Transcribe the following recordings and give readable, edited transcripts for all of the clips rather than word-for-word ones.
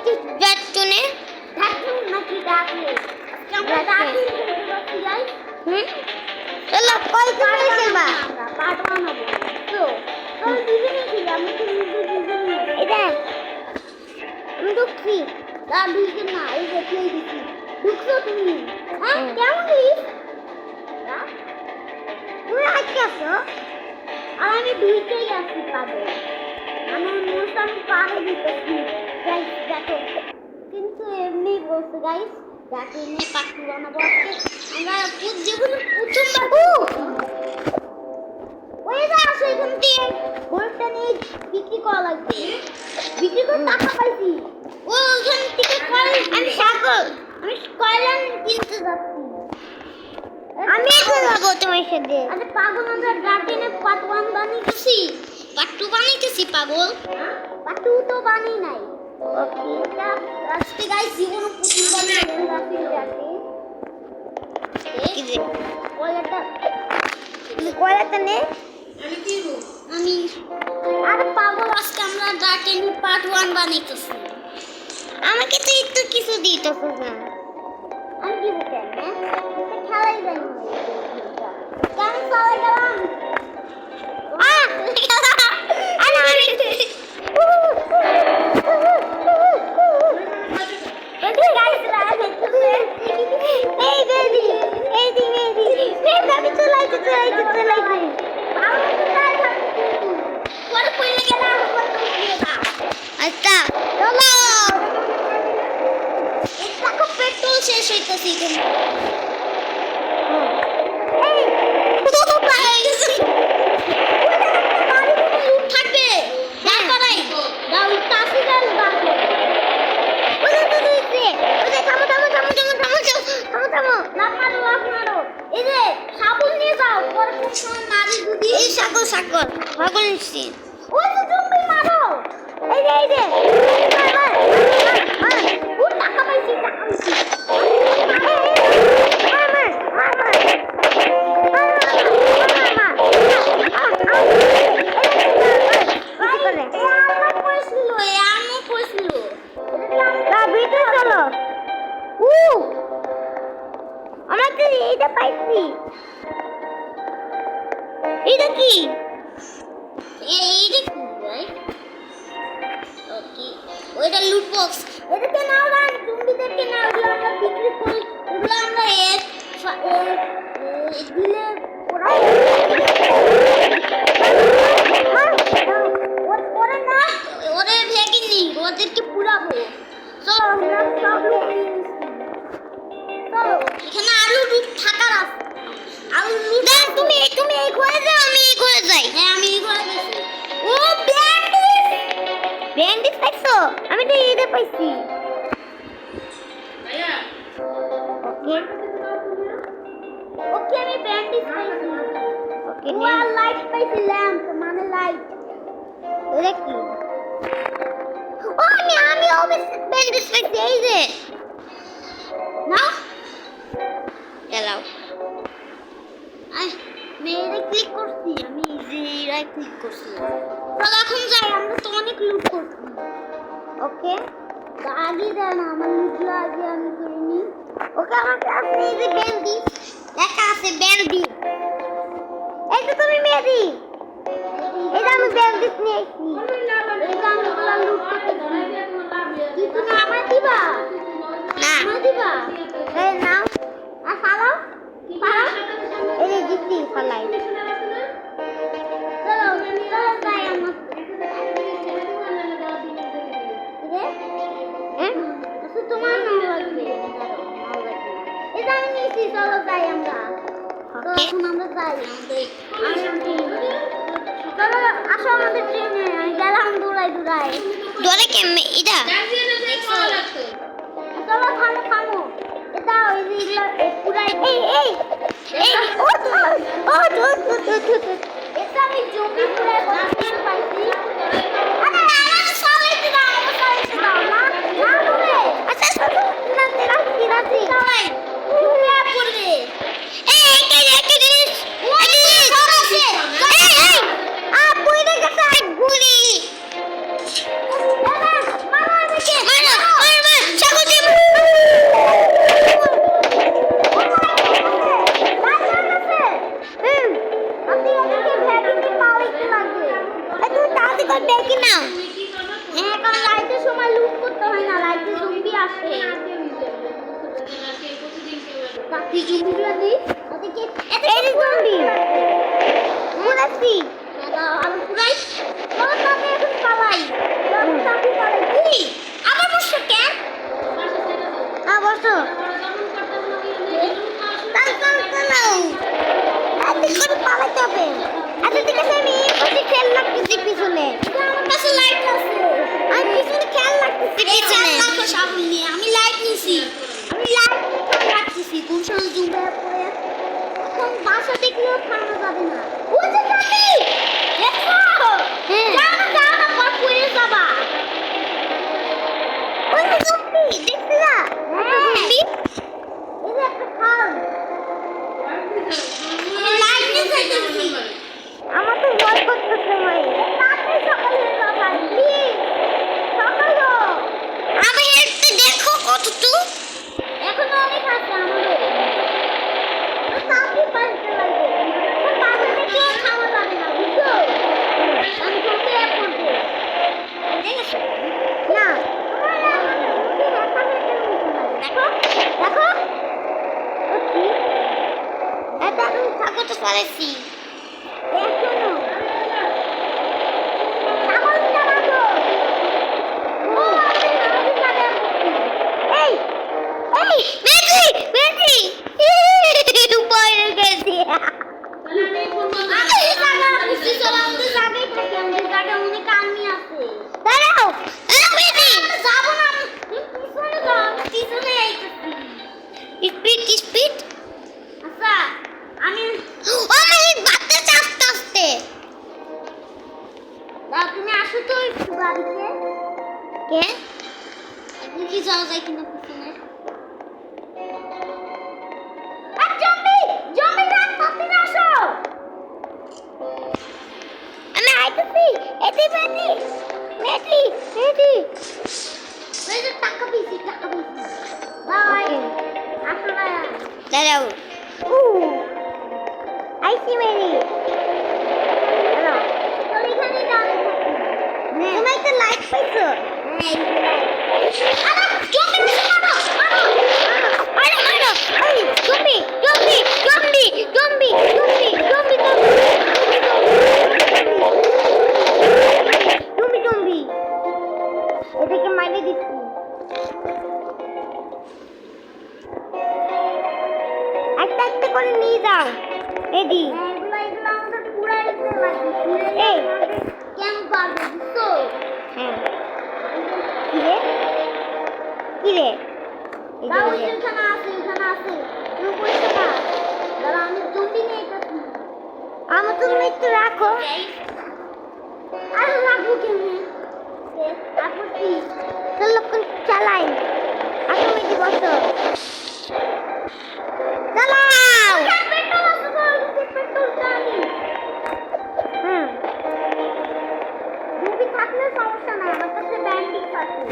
কি ব্যাটনে ঢাকু নাকি ডাকলে আমরা ডাকি গাইস চলো কল করে খেলবা আমরা পার্ট 1 হবে তো তুমি দুজনে খেলি আমি তো দুজনে এটা আমি ঢুকছি না দুজন না এই যে তুই দিছি ঢুকছো তুমি হ্যাঁ কেমন দিস না তুমি আজকে আসো আর আমি দুইটাই আসি পাবে আমার মোশন পারে দিতেছি গাইস দেখো কিন্তু এমনি বলছে গাইস যাকে নিয়ে পাখি বানাবো আজকে আমরা জীবনে প্রথমবার ওই যে আসো এখান থেকে গোলটা নিয়ে বিক্রি করা লাগবে বিক্রি করে টাকা পাইছি ও ওখান থেকে আমি কয়লা কিনতে যাচ্ছি আমি এখন যাবো তোমার সাথে আরে পাগল আমরা গার্ডেনে পার্ট 1 বানিয়েছি পার্ট 2 বানিয়েছি পাগল পার্ট 2 তো বানাই নাই ওকে এটা আজকে গাইস জীবনে প্রথমবার বানিয়েছি যাতে কি যে কয়লাটা তুমি কয়লাটা নে আমি আরে পাগল আজকে আমরা গার্ডেনে পার্ট 1 বানাইতেছি আমাকে তো একটু কিছু দিতেছ না আমি কি বলতে খেলাই যাই কেন চলে গেলাম আরে আমি এই বেবি এই দি বেবি চলাইতে আচ্ছা চলো পেট্রোল শেষ হইতেছি কিন্তু থাকবে এই যে সাবুন নিয়ে যাও পরে কোন সময় মারি যদি এই সাগর নিচ্ছি ওই যে জম্বি মারো এই যে ও টাকা পাইছি এইটা পাইছি এটা কি এইটা কি ভাই ওকে ওইটা লুট বক্স এটাকে নাও না জম্বিদেরকে নাও এগুলো আমরা বিক্রি করি এগুলো আমরা দিলে ওরা ওরে না ওরে ভেঙে নি ওদেরকে পুরাবো চলো আমরা সব লোক নিয়ে নিচ্ছি চলো এখানে আলু লুট থাকার আছে আলু লুট তুমি এই ঘরে যাও আমি এই ঘরে যাই হ্যাঁ আমি এই ঘরে গেছি ও ব্যান্ডিজ পাইছো আমি তো এইটা পাইছি ওকে ওকে আমি ব্যান্ডেজ পাইছি ওকে ও লাইট পাইছি ল্যাম্প মানে লাইট এটা কি ও আমি ব্যান্ডিজ পাইছি এই যে না চালাও আই মেরে ক্লিক করছি আমি ইজিরাই ক্লিক করছি চল এখন যাই আমরা তো অনেক লুট করছি ওকে আগে দেয় না আমার লুটগুলো আগে আমি করিনি ওকে আমার কাছে এই যে ব্যান্ডিজ লেখা আছে ব্যান্ডিজ এই তো তুমি মেয়েদি এটা আমি ব্যান্ডিজ নিয়ে এসেছি এটা আমি ওগুলো লুট করতেছি কি তুমি আমায় দিবা না আমায় দিবা এই নাও আর ফালাও ফালাও এই যে দিচ্ছি ফলাই চলো চলো যাই আমরা আচ্ছা তোমার নাও লাগবে এটা আমি নিয়েছি চলো যাই আমরা তো এখন আমরা যাই চলো আসো আমাদের ট্রেনে আমি গেলাম দৌড়াই দোরে কেমনে এটা চলো থামো এটা ওই যে পুরাই এই ও এটা আমি জম্বি পুরাই বসে পাইছি আরে আমার চালাইতে দাও না তুমি আচ্ছা না রাখছি চালাই তুমি পড়বে একটা জিনিস গুলি মারো আমাকে মারো নাও হ্যাঁ, কারণ লাইটের সময় লুট করতে হয় না, লাইটে জম্বি আসে। বাকি জম্বিগুলো দিই ওদিকে এই যে জম্বি পুরাছি আমি পুরাই চলো তাকে এখন পালাই, চলো তাকে পালাই। কি আবার বসছো কেন? হ্যাঁ বসো চল চল চলো এদিক করে পালাতে হবে আচ্ছা ঠিক আছে আমি বসে খেয়াল রাখতেছি পিছনে আমার কাছে লাইট আছে, আমি পিছনে খেয়াল রাখতেছি পিছনে রাখো সাবুন নিয়ে। আমি লাইট নিছি, আমি লাইট রাখতেছি। কোন সময় জুমে পড়ে এখন বাসা দেখলেও থামা যাবে না। ওই যে তুমি দেখো, হ্যাঁ যাও না পর পড়ে যাবা। ওই যে জম্বি দেখছ না জম্বি এই যে একটা খাল, আমি লাইট নিয়ে যাইতেছি। আমার তো ভয় করতেছে ভাই তাড়াতাড়ি সকাল হয়ে যাও ভাই, প্লিজ সকাল হোক। আমি একটু দেখো কতটুকু এখনো অনেক আছে আমাদের, তাড়াতাড়ি পাল্টে লাগবে। বাসা দেখলেও থামা যাবে না, বুঝছো? আমি চলতে পড়বো। দেখেছো না দেখো দেখো এটা আমি থাকো তো পারেছি এখনো ছাগলটা রাখো। ও আপনি আমাদের সাথে এই এই বেটি বেটি উপরে গেছি আমাদের জায়গা বুঝছি, চলো আমাদের জায়গায় থাকি। আমাদের জায়গায় অনেক আর্মি আছে। দাঁড়াও বেটি যাবো না, তুমি পিছনে যাও, আমি পিছনে আইতেছি। স্পিড স্পিড আচ্ছা আমি আমি বাচ্চা আস্তে আস্তে তুমি আসো তো একটু বাড়িতে, কে দেখি যাওয়া যায় কিনা পিছনে। আর জম্বি জম্বি রাত পাতিনে আসো। আমি আইতেছি এটি বেটি বেটি বেটি ওই যে টাকা পেয়েছি বাই। আসো না দাঁড়াও আইসি মেরি হ্যালো চলো এখানেই দাঁড়িয়ে থাকি। তুমি একটা লাইট পাইছো হ্যাঁ, এই যে light। আরে জম্বি পিছনে মারো মারো। মারো মারো এই zombie zombie zombie zombie zombie zombie zombie zombie এটাকে মাইরে দিচ্ছি একটা একটা করে নিয়ে যাও এদি হ্যাঁ, এগুলো আমাদের পুরাইতে লাগবে। পুরাইলে এই। আমাদের কেমন পারবে, বুঝছো? হ্যাঁ কিরে কিরে দাও, ওই যে ওখানে আছে, ওখানে আছে। তুমি বসে না। দাঁড়াও, আমি জম্বি নিয়ে আইতাছি। আমার তুমি একটু রাখো আর রাখবো কেমনে? তারপর কি? চলো চালাই আসো মেয়েটি বসো চালাও ওখানে পেট্রোল আছে তো, ওই পেট্রোলটা আনি। হুম জম্বি থাকলে সমস্যা নাই, আমার কাছে ব্যান্ডিজ আছে।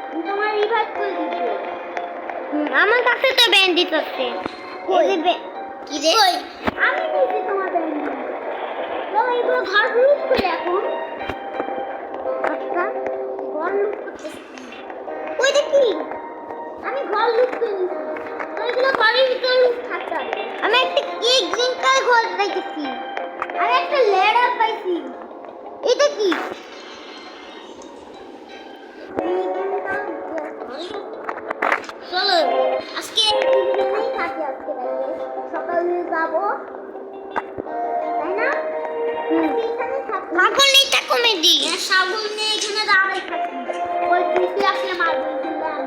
আমি তোমার রিভাইভ করে দিচ্ছি। আমার কাছে তো ব্যান্ডিজ আছে কি রে আমি নিয়েছি তোমার ব্যান্ডিজ। চলো এগুলো ঘর লুট করে এখন। আচ্ছা ঘর লুট করতেছি। ওইটা কি আমি ঘর লুট করে নিয়েছি। তো এগুলো ঘরের ভিতরে লুট থাকতে হবে। আমি একটা কেক গ্রিন কালার ঘর রেখেছি আমি একটা লেডার পাইছি। এটা কি চলো আজকে এখানেই থাকি। আজকে সকালে যাবো, তাই না? আজকে এখানে থাকি। পাগলটা কমেডি ছাগল নিয়ে এখানে দাঁড়াই থাকি। ওই পিসি আসলে মারবো দিলাম।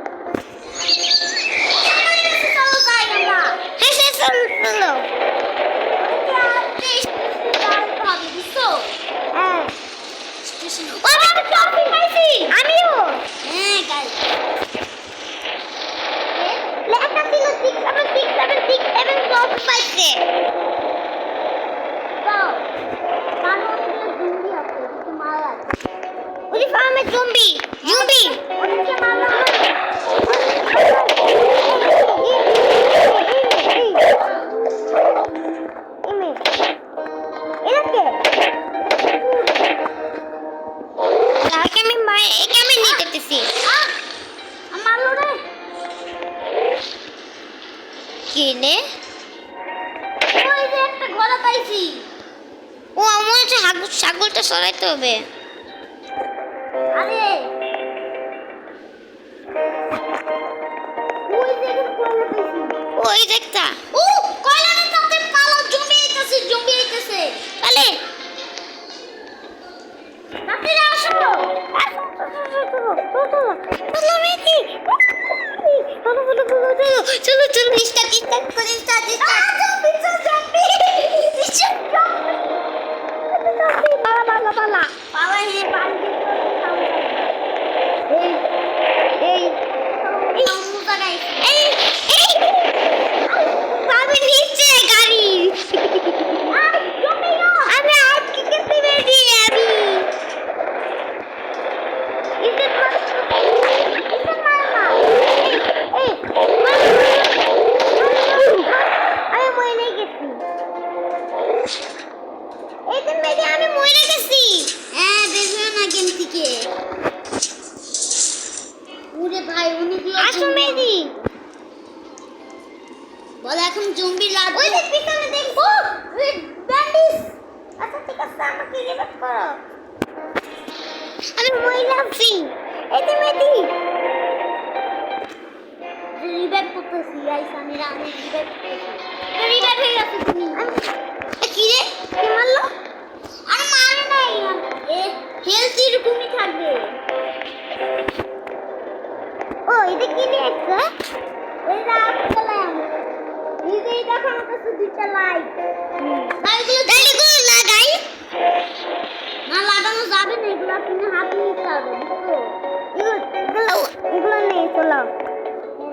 চলো যাই আমরা। হ্যাঁ হ্যাঁ চলো চলো ওইদিকে আসতে স্টেশনে দাঁড়াতে হবে, বুঝছো? হ্যাঁ স্টেশনে। ও আমি ট্রফি পাইছি আমিও হ্যাঁ গাইস, লেখা ছিল 67676 ট্রফি পাইছে যাও। কারণ ওখানে জঙ্গলি আছে, কিছু মারা আছে। ওই ফার্মে একে আমি নিতেছি। মারলো রে। কি রে? ওই যে একটা ঘোড়া পাইছি। ও আমার হচ্ছে ছাগলটা সরাইতে হবে। আরে ওই যে একটা ঘোড়া পাইছি। ওই দেখতা। ও কয়লারে তাতে পালো জমি আইতাছে। তাহলে তাতে আসো। চলো মেয়েটি। চলো স্টার্ট করে পালা। পালা হে পানি এই মুজা গাইস। পাবে নিচে গাড়ি। আমি আটকে গেছি বেশি আমি। আমি মরে গেছি। আমি মরে গেছি। হ্যাঁ বেরিও না গেম থেকে। ওরে ভাই অনেকগুলো আসো মেদি। বল এখন জম্বি লাভ। ওই যে পিছনে দেখো ব্যান্ডিস। আচ্ছা ঠিক আছে আমাকে রিভাইভ করো। আমি মরে যাচ্ছি। এই যে মেদি। রিভাইভ করতেছি গাইস আমি রিভাইভ করতেছি। রিভাইভ হয়ে গেছে তুমি। কি রে? কি মারলো? আরে মারে নাই। এ হেলথ এরকমই থাকবে। ও এটা কি দিয়েছে? এই রাত চালাম। এই যে দেখো আমার কাছে দুইটা লাইট। লাইটগুলো লাগাই। না লাগানো যাবে না এগুলো তুমি হাতে নিতে হবে বুঝছো? এগুলো নেই চলো।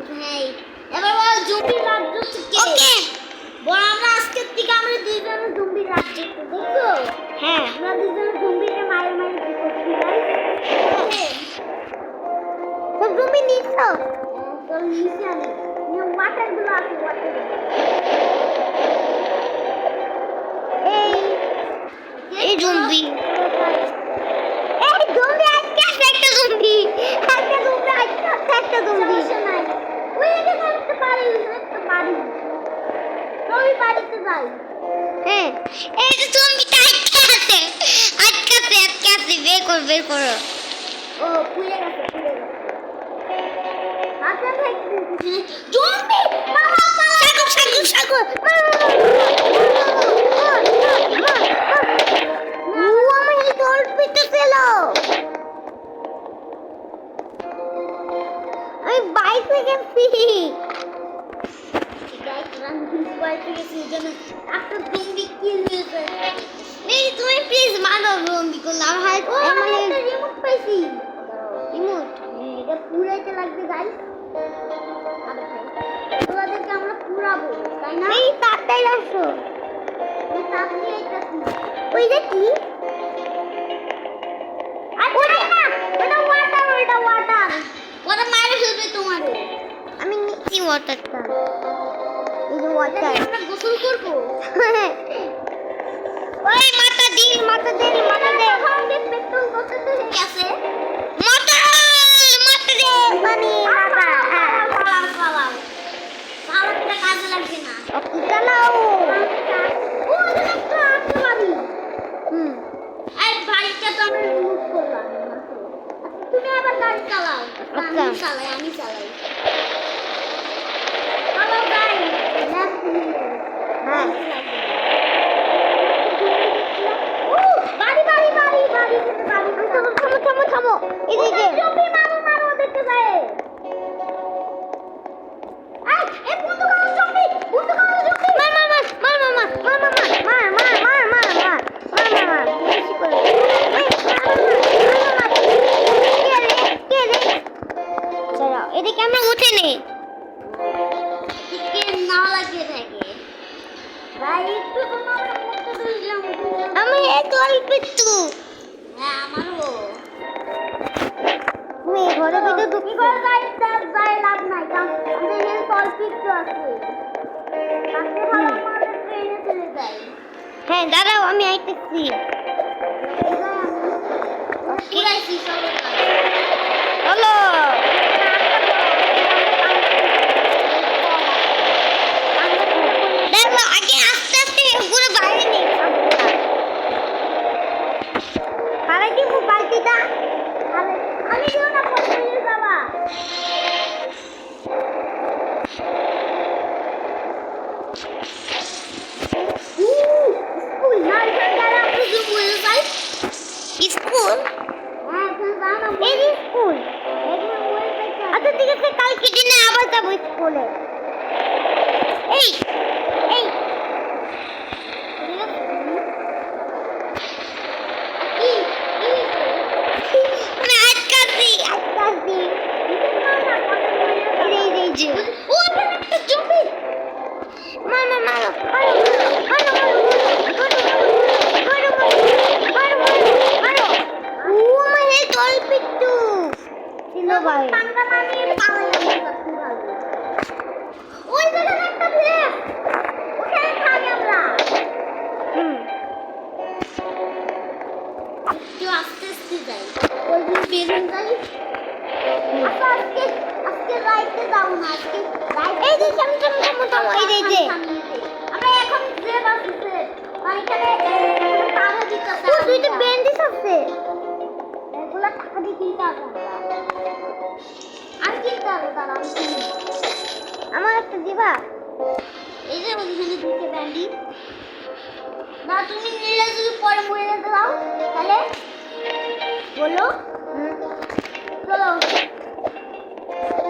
ভাই এবার বল জম্বি রাজ্য থেকে। ওকে। বল আমরা আজকের থেকে আমরা দুইজনে জম্বি রাজ্য দেখছো? হ্যাঁ। আমরা দুইজনে জম্বিকে মারে করছি গাইস। সব জমি নিছো? চল নিচে আনি। ওয়াটার গুলো আছে ওয়াটার। এই জম্বি। এই জম্বি আজকে একটা জম্বি। একটা জম্বি। সমস্যা নাই। ওই এখানে একটা বাড়ি ওই বাড়িতে যাই। হ্যাঁ। এই যে জম্বিটা আটকে আছে। বের করো। ও খুলে গেছে। আচ্ছা থাকবে। জম্বি মামা সাগর। আমার এই দল পিটে ছিল। আমি বাইকে গেছি। গাইস রান বাইরে গেছে জন্য একটা জম্বি কিল হয়েছে। এই তুমি প্লিজ মারো জম্বি গুলো আমার ও আমি একটা রিমোট পাইছি। রিমোট। এটা পুরাইতে লাগবে গাইস। আরে ভাই ওদেরকে আমরা পুরাবো তাই না? এই তাড়াতাড়ি আসো। আমি তাড়াতাড়ি আইতাছি। ওই যে কি? ওটা না ওটা ওয়াটার। ওটা মারে ফেলবে তোমারে। আমি নিচ্ছি ওয়াটারটা। এই যে ওয়াটার। আমরা গোসল করবো। ওই মাথা দে। আমাদের পেট্রোল কত হয়ে গেছে? মাথা দে। পানি মাথা। পালাও। পালাটা কাজে লাগবে না। চালাও। ও একটা আসতে পারি। হুম। এই বাইকটা তো আমরা রিমুভ করলাম মাত্র। তুমি আবার গাড়ি চালাও। আমি চালাই। Hello guys. হ্যাঁ। ও বাড়ি। থামো। এই যে জম্বি মারো দেখতে যায়। এই বন্ধু কালো জম্বি। মার। বেশি করে। চলো এদিকে আমরা উঠে নেই। চিকেন না লাগে থাকে। ভাই একটু তোমার মুখটা ধরলাম। আমি এক অল্প একটু। হ্যাঁ আমারও। তুমি ঘরে ভিতরে ঢুকি এবার যাই লাভ নাই কারণ আমাদের হেলথ অল্প একটু আছে। তাতে ভালো আমাদের ট্রেনে চলে যাই। হ্যাঁ দাঁড়াও আমি আইতেছি। পুরাই গেছি চলো চলো দেখো আগে আস্তে আস্তে পুরো বাইরে নেই পারে দিব বালতিটা আমি দিও না পড়ে বাবা স্কুল না এখানে যারা আপনি যে বলে যাই স্কুল হ্যাঁ এখানে যাও না এই যে স্কুল এখানে বলে যাই আচ্ছা ঠিক আছে কালকে দিনে আবার যাবো স্কুলে এই এই আমি আটকাছি এই যে ও এখানে একটা জমি মারো মারো মারো মারো মারো মারো মারো ও মানে তল পিট্টু ছিল ভাই পাঙ্গা মারিয়ে পালাই আমরা পুরালো ওই জায়গায় একটা প্লেস ওখানে থাকি আমরা একটু আস্তে আস্তে যাই ওই দিন বেরোন যাই আচ্ছা আজকে রাইতে যাও না আজকে এই যে থামো এই যে আমরা এখন যে বাসে এখানে টাকা দিতে ও দুইটা ব্যান্ডেজ আছে এগুলা টাকা দিয়ে কিনতে হবে আর কিনতে হবে তারা আমি কিনবো। আমার একটা দিবা এই যে ওইখানে দুটো ব্যান্ডি না তুমি নিলে যদি পরে মরে যেতে দাও তাহলে বলো চলো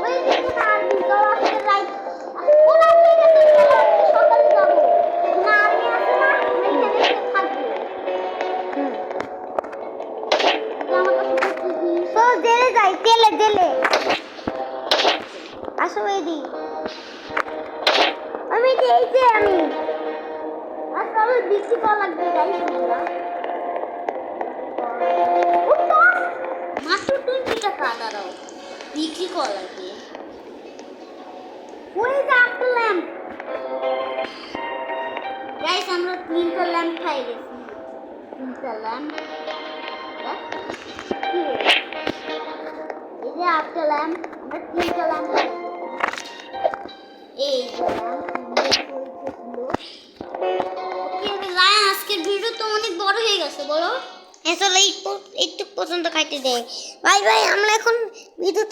ওই দিকে আর দিকে আজকে রাইট ওলা ঠিক আছে চলো আজকে সকালে যাবো না আমি আছে না আমি এখানে থাকবো আমার কাছে কিছু জিনিস তো জেলে যাই জেলে আসো এদি আমি এই যে আমি আর চলো বিক্রি করা লাগবে গাড়ি না মাত্র 20 টাকা দাঁড়াও বিক্রি করা লাগবে ওই যে একটা ল্যাম্প গাইস আমরা 3টা ল্যাম্প খাই গেছি 3টা ল্যাম্প এই যে একটা ল্যাম্প আমরা 3টা ল্যাম্প খাই এই যে ল্যাম্প আজকের ভিডিও তো অনেক বড় হয়ে গেছে বলো আসলে এইটুক পর্যন্ত খাইতে দেয় ভাই আমরা এখন ভিডিওটা